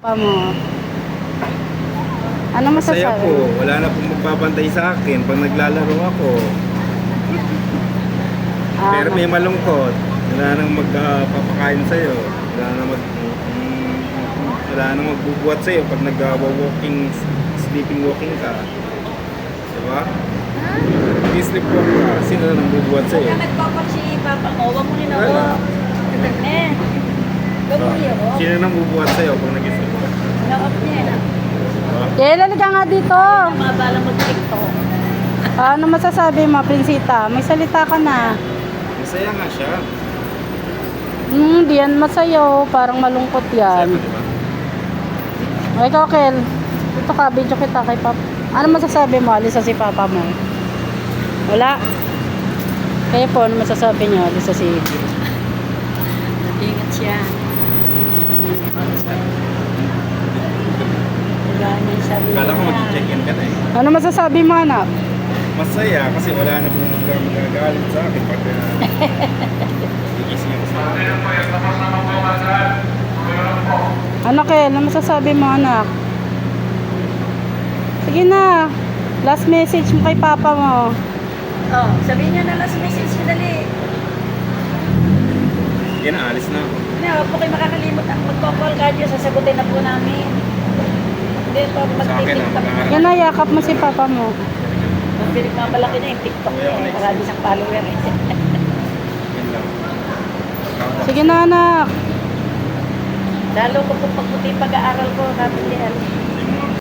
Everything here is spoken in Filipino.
Pa mo. Ano Masaya masasabi? po. Wala na pong magbabantay sa akin pag naglalaro ako. Pero may malungkot. Wala nang magpapakain sa'yo. Wala nang magbubuhat sa'yo pag nag-walking, sleeping walking ka. Diba? Sleepwalk ka. Sino na nang bubuhat sa'yo? Kaya nagpapak si Papa mo, huwag mo rin ako. Wala. Huwag mo rin ako. Sino nang bubuhat sa'yo pag nag-sleepwalk? Nakap niya na. Diba? Kailan ka nga dito? Mga bala mag-tiktok. Ano masasabi mo, Prinsita? May salita ka na. Masaya nga siya. Di yan masayo. Parang malungkot Masaya yan. pa, diba? O ikaw, Kel. Dito ka, video kita kay Papa. Ano masasabi mo? Alis na si Papa mo. Wala. Kayo po, ano masasabi niyo? Alis na si... Ingat siya. Wala niya yung sarili Kala ko niya. mag-check-in ka na eh. Ano masasabi mo, anak? Masaya kasi wala na pong magagalit sa akin pag igising ako sa akin. Ano, Kel? Ano masasabi mo, anak? Sige na. Last message mo kay Papa mo. Oh, sabihin niya na last message mo dali. Yan, alis na ako. Hindi, huwag po kayo makakalimot. Ang magkakall ka dyan, sasagutin na po namin. Hindi po mag-tiktok. Yan na, yakap mo si Papa mo. Magbilig mga malaki na yung TikTok niya. Marami siyang follower. Yan lang. Sige na, anak. Lalo ko po pagputi pag-aaral ko, kapit yan.